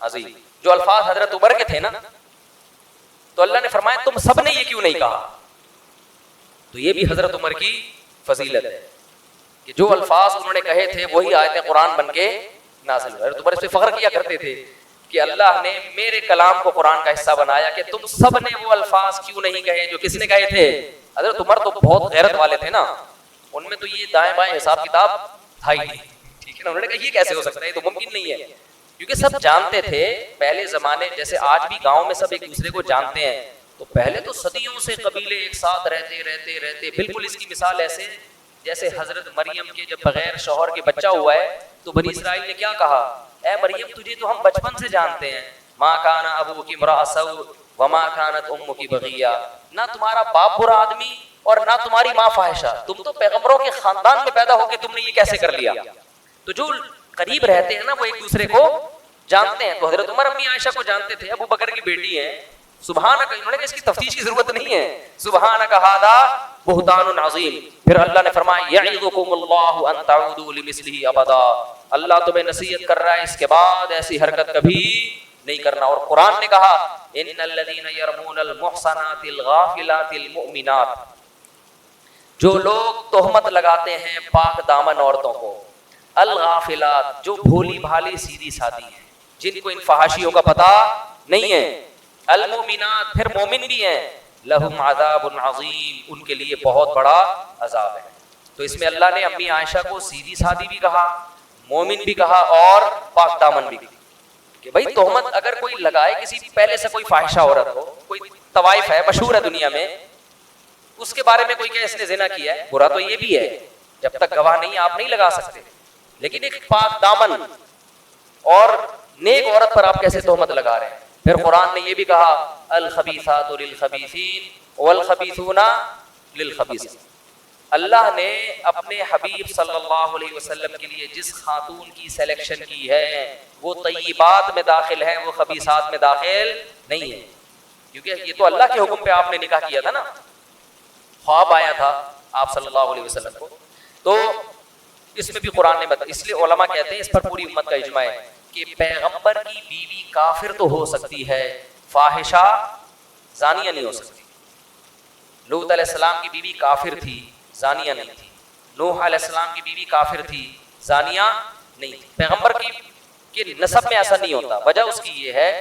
عظیم. جو الفاظ حضرت عمر کے تھے نا, تو اللہ نے فرمایا تم سب نے یہ کیوں نہیں کہا. تو یہ بھی حضرت عمر کی فضیلت ہے کہ جو الفاظ انہوں نے کہے تھے وہی آیتیں قرآن بن کے نازل ہوئے. حضرت عمر اس پہ فخر کیا کرتے تھے کہ اللہ نے میرے کلام کو قرآن کا حصہ بنایا کہ تم سب نے وہ الفاظ کیوں نہیں کہے جو کس نے کہے تھے. حضرت عمر تو بہت غیرت والے تھے نا, ان میں تو یہ دائیں بائیں حساب کتاب تھا ہی نہیں. ٹھیک ہے نا, انہوں نے کہا یہ کیسے ہو سکتا ہے, یہ تو ممکن نہیں ہے. کیونکہ سب جانتے تھے پہلے زمانے, جیسے آج بھی گاؤں میں سب ایک دوسرے کو جانتے ہیں, تو پہلے تو صدیوں سے قبیلے ایک ساتھ رہتے بالکل اس کی مثال ایسے جیسے حضرت مریم کے جب بغیر شوہر کے بچہ ہوا ہے تو بنی اسرائیل نے کیا کہا, اے مریم تجھے تو ہم بچپن سے جانتے ہیں, ما کان ابوکی امرأ سوء وما کانت امکی بغیہ, نہ تمہارا باپ برا آدمی اور نہ تمہاری ماں فاحشہ, تم تو پیغمبروں کے خاندان میں پیدا ہو کے تم نے یہ کیسے کر لیا. تو جو قریب رہتے ہیں نا وہ ایک دوسرے کو جانتے ہیں. تو حضرت عمر امی عائشہ کو جانتے تھے, ابو بکر کی بیٹی ہیں, سبحانک, انہوں نے کہا اس کی تفتیش کی ضرورت نہیں ہے, سبحانک ھذا بہتان عظیم. پھر اللہ نے فرمایا یعظکم اللہ ان تعودوا لمثلہ ابدا, اللہ تمہیں نصیحت کر رہا ہے اس کے بعد ایسی حرکت کبھی نہیں کرنا. اور قرآن نے کہا ان الذین یرمون المحصنات الغافلات المؤمنات, جو لوگ تہمت لگاتے ہیں پاک دامن عورتوں کو, الغافلات جو بھولی بھالی سیدھی سادی ہیں, جن کو ان فحاشیوں کا پتہ نہیں ہے, المؤمنات پھر مومن بھی ہیں, لہم عذاب عظیم ان کے لیے بہت بڑا عذاب ہے. تو اس میں اللہ نے امی عائشہ کو سیدھی سادی بھی کہا, مومن بھی کہا اور پاک دامن بھی کہا کہ بھائی تہمت اگر کوئی لگائے کسی پہلے سے کوئی فاحشہ عورت ہو, کوئی طوائف ہے مشہور ہے دنیا میں, اس کے بارے میں کوئی کہ اس نے زنا کیا ہے, برا تو یہ بھی ہے جب تک گواہ نہیں آپ نہیں لگا سکتے, لیکن ایک پاک دامن اور نیک عورت پر آپ کیسے تہمت لگا رہے ہیں. پھر قرآن نے یہ بھی کہا الخبیثات للخبیثین والخبیثون للخبیثین, اللہ نے اپنے حبیب صلی اللہ علیہ وسلم کے لیے جس خاتون کی سلیکشن کی ہے وہ طیبات میں داخل ہے, وہ خبیثات میں داخل نہیں ہے. کیونکہ یہ تو اللہ کے حکم پہ آپ نے نکاح کیا تھا نا, خواب آیا تھا آپ صلی اللہ علیہ وسلم کو, تو اس میں بھی قرآن نے بتایا. اس لیے علماء کہتے ہیں اس پر پوری امت کا اجماع ہے کہ پیغمبر کی بیوی کافر تو ہو سکتی ہے, فاحشہ زانیہ نہیں ہو سکتی. لوط علیہ السلام کی بیوی کافر تھی, زانیہ نہیں تھی. نوح علیہ السلام کی بیوی کافر تھی, زانیہ نہیں تھی. پیغمبر کی نسب میں ایسا نہیں ہوتا. وجہ اس کی یہ ہے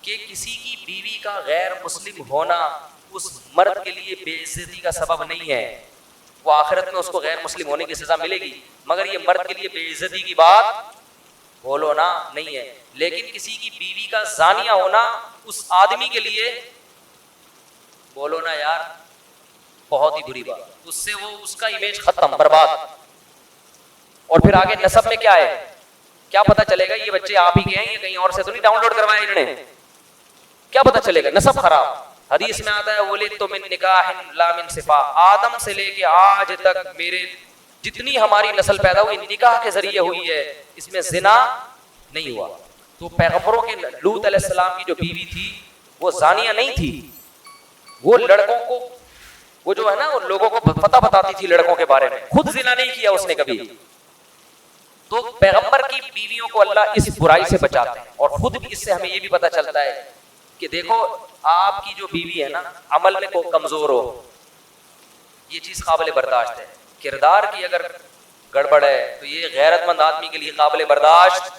کہ کسی کی بیوی کا غیر مسلم ہونا اس مرد کے لیے بے عزتی کا سبب نہیں ہے. وہ آخرت میں اس کو غیر مسلم ہونے کی سزا ملے گی, مگر یہ مرد کے لیے بے عزتی کی بات بولو نا نہیں ہے. لیکن کسی کی بیوی کا زانیہ ہونا اس آدمی کے لیے بولو نا یار بہت ہی بری بات, اس سے وہ اس کا امیج ختم, برباد. اور پھر آگے نسب میں کیا ہے, کیا پتہ چلے گا یہ بچے آپ ہی کے ہیں, یہ کہیں اور سے تو نہیں ڈاؤن لوڈ کروائے انہوں نے, کیا پتہ چلے گا, نسب خراب. حدیث میں آتا ہے ولدت من نکاح لا من صفا, آدم سے لے کے آج تک میرے جتنی ہماری نسل پیدا ہوئی نکاح کے ذریعے ہوئی ہے, اس میں زنا نہیں ہوا. تو پیغمبروں کے لوط علیہ السلام کی جو بیوی تھی وہ زانیہ نہیں تھی, وہ لڑکوں کو, وہ جو ہے نا وہ لوگوں کو پتہ بتاتی تھی لڑکوں کے بارے میں, خود زنا نہیں کیا اس نے کبھی. تو پیغمبر کی بیویوں کو اللہ اس برائی سے بچاتے ہیں. اور خود بھی اس سے ہمیں یہ بھی پتہ چلتا ہے کہ دیکھو آپ کی جو بیوی ہے نا عمل میں کوئی کمزور ہو, یہ چیز قابل برداشت ہے. کردار کی اگر گڑبڑ ہے تو یہ غیرت مند آدمی کے لیے قابل برداشت.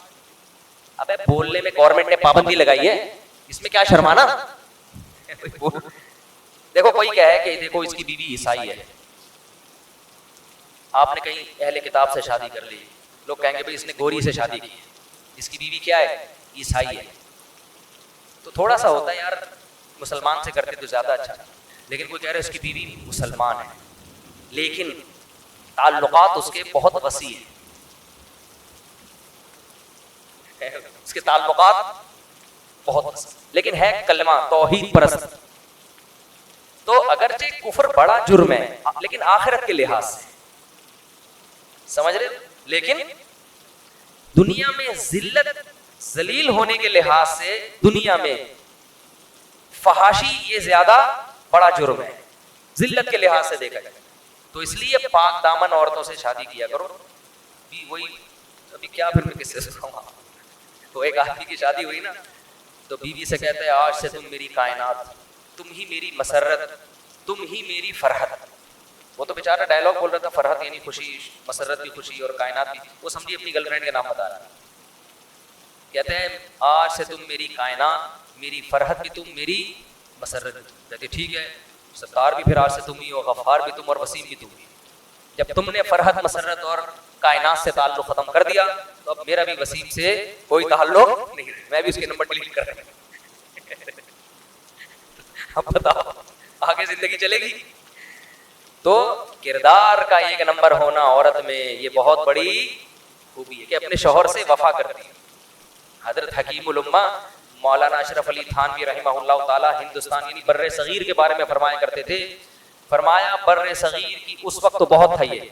ابے بولنے میں گورنمنٹ نے پابندی لگائی ہے, اس میں کیا شرمانا. دیکھو کوئی کہے کہ دیکھو اس کی بیوی عیسائی ہے, آپ نے کہیں اہل کتاب سے شادی کر لی, لوگ کہیں گے بھائی اس نے گوری سے شادی کی ہے, اس کی بیوی کیا ہے, عیسائی ہے. تو تھوڑا سا ہوتا ہے یار مسلمان سے کرتے تو زیادہ اچھا. لیکن کوئی کہہ رہے اس کی بیوی مسلمان ہے لیکن تعلقات اس کے بہت وسیع ہیں, اس کے تعلقات بہت وسیع, لیکن ہے کلمہ توحید پرست. تو اگرچہ کفر بڑا جرم ہے لیکن آخرت کے لحاظ سے سمجھ رہے, لیکن دنیا میں ذلت ذلیل ہونے کے لحاظ سے دنیا میں فحاشی یہ زیادہ بڑا جرم ہے ذلت کے لحاظ سے دیکھا جائے. تو اس لیے پاک دامن عورتوں سے شادی کیا کرو. وہی ابھی کیا پھر میں کس سے سناؤں, تو ایک آدمی کی شادی ہوئی نا تو بیوی سے کہتا ہے آج سے تم میری کائنات, تم ہی میری مسرت, تم ہی میری فرحت. وہ تو بیچارہ ڈائلاگ بول رہا تھا, فرحت یعنی خوشی, مسرت بھی خوشی اور کائنات بھی, وہ سمجھیے اپنی گرل فرینڈ کا نام بتا رہا ہے. کہتے ہیں آج سے تم میری کائنات, میری فرحت بھی تم, میری مسرت بھی تم. کہتے ٹھیک ہے, ستار بھی پھر آج سے تم ہی ہو, غفار بھی تم اور وسیم بھی تم ہی. جب تم نے فرحت, مسرت اور کائنات سے تعلق ختم کر دیا تو اب میرا بھی وسیم سے کوئی تعلق نہیں رہے, میں بھی اس کے نمبر ڈیلیٹ کر رہا ہوں. اب بتاؤ آگے زندگی چلے گی؟ تو کردار کا ایک نمبر ہونا عورت میں یہ بہت بڑی خوبی ہے کہ اپنے شوہر سے وفا کرتی ہے. حضرت حکیم الامہ مولانا اشرف علی تھانوی رحمہ اللہ تعالی ہندوستان یعنی بر صغیر کے بارے میں فرمایا کرتے تھے. فرمایا بر صغیر کی اس وقت تو بہت تھا, یہ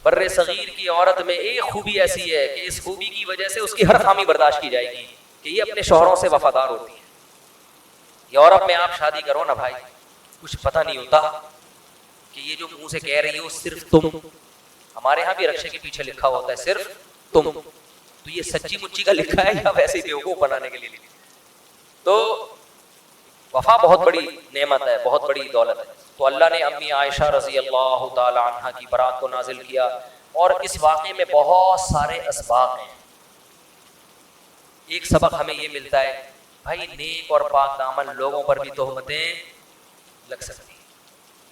بر صغیر کی عورت میں ایک خوبی ایسی ہے کہ اس خوبی کی وجہ سے اس کی ہر خامی برداشت کی جائے گی کہ یہ اپنے شوہروں سے وفادار ہوتی ہے. یورپ میں آپ شادی کرو نا بھائی, کچھ پتہ نہیں ہوتا کہ یہ جو منہ سے کہہ رہی ہو صرف تم, ہمارے ہاں بھی رکشے کے پیچھے لکھا ہوتا ہے صرف تم, تو یہ سچی مچی کا لکھا ہے یا ویسے ہی بیوقوف بنانے کے لیے لکھا ہے؟ تو وفا بہت بڑی نعمت ہے, بہت بڑی دولت ہے. تو اللہ نے امی عائشہ رضی اللہ تعالی عنہا کی برات کو نازل کیا, اور اس واقعے میں بہت سارے اسباق ہیں. ایک سبق ہمیں یہ ملتا ہے بھائی, نیک اور پاک دامن لوگوں پر بھی تہمتیں لگ سکتی ہیں,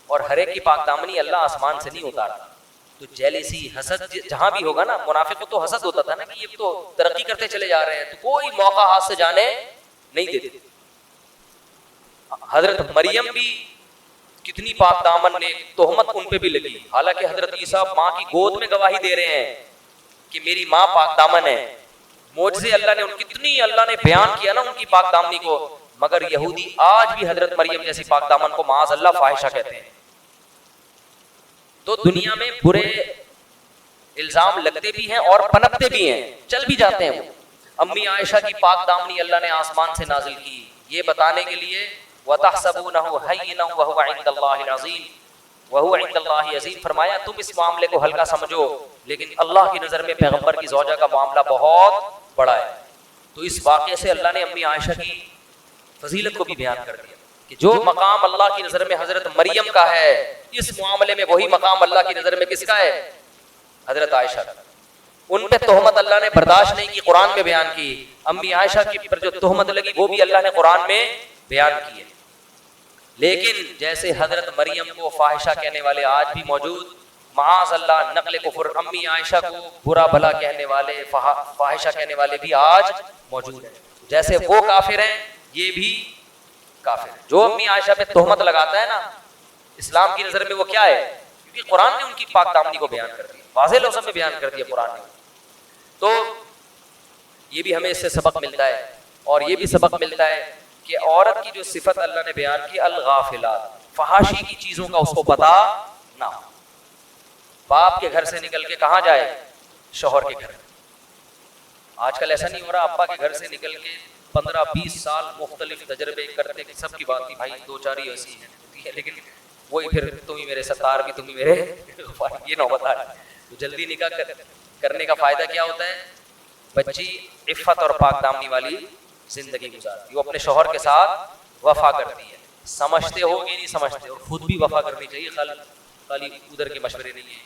اور ہر ایک کی پاک دامنی اللہ آسمان سے نہیں اتارتا. تو جیلیسی, حسد جہاں بھی ہوگا نا, منافق کو تو حسد ہوتا تھا نا کہ یہ تو ترقی کرتے چلے جا رہے ہیں, تو کوئی موقع ہاتھ سے جانے نہیں دیتے. حضرت مریم بھی کتنی پاک دامن نے, تہمت ان پہ بھی لگی, حالانکہ حضرت عیسیٰ ماں کی گود میں گواہی دے رہے ہیں کہ میری ماں پاک دامن ہے. معجزے اللہ نے کتنی اللہ نے بیان کیا نا ان کی پاک دامنی کو, مگر یہودی آج بھی حضرت مریم جیسی پاک دامن کو معاذ اللہ فاحشہ کہتے ہیں. تو دنیا میں برے الزام لگتے بھی ہیں اور پنپتے بھی ہیں, چل بھی جاتے ہیں. وہ امی عائشہ کی پاک دامنی اللہ نے آسمان سے نازل کی یہ بتانے کے لیے وَتَحْسَبُونَهُ هَيِّنًا وَهُوَ عِندَ اللَّهِ الْعَظِيمُ وَهُوَ عِندَ اللَّهِ عَظِيمٌ. فرمایا تم اس معاملے کو ہلکا سمجھو, لیکن اللہ کی نظر میں پیغمبر کی زوجہ کا معاملہ بہت بڑا ہے. تو اس واقعے سے اللہ نے امی عائشہ کی فضیلت کو بھی بیان کر دیا کہ جو مقام اللہ کی نظر میں حضرت مریم کا ہے, اس معاملے میں وہی مقام اللہ کی نظر میں کس کا ہے؟ حضرت عائشہ کا. ان پہ تہمت اللہ نے برداشت نہیں کی, قرآن میں بیان کی. امی عائشہ کی پر جو تہمت لگی وہ بھی اللہ نے قرآن میں بیان کی ہے. لیکن جیسے حضرت مریم کو فاحشہ کہنے والے آج بھی موجود, معاذ اللہ نقل کفر, امی عائشہ کو برا بھلا کہنے والے, فاحشہ کہنے والے بھی آج موجود ہیں. جیسے وہ کافر ہیں یہ بھی کافر ہیں. جو امی عائشہ پہ تہمت لگاتا ہے نا, اسلام کی نظر میں وہ کیا ہے؟ کیونکہ قرآن نے ان کی پاک دامنی کو بیان کر دیا, واضح لفظوں میں بیان کر دیا قرآن نے. تو یہ بھی ہمیں اس سے سبق ملتا ہے, اور یہ بھی سبق ملتا ہے کہ عورت کی جو صفت اللہ نے بیان کی الغافلات, فحاشی کی چیزوں کا اس کو پتہ نہ ہو. باپ کے گھر سے نکل کے کہاں جائے؟ شوہر کے گھر. آج کل ایسا نہیں ہو رہا, ابا کے گھر سے نکل کے 15-20 سال مختلف تجربے کرتے, سب کی بات کی بھائی دو چار ہی ایسی ہیں, لیکن وہی پھر تم ہی میرے ستار بھی, تم ہی میرے یہ نوبت آ رہی. تو جلدی نکاح کرنے کا فائدہ کیا ہوتا ہے؟ بچی عفت اور پاک دامنی والی زندگی گزارتی, وہ اپنے شوہر کے ساتھ وفا کرتی ہے. سمجھتے ہو کہ نہیں سمجھتے, اور خود بھی وفا کرنی چاہیے, خالی ادھر کے مشورے نہیں ہیں.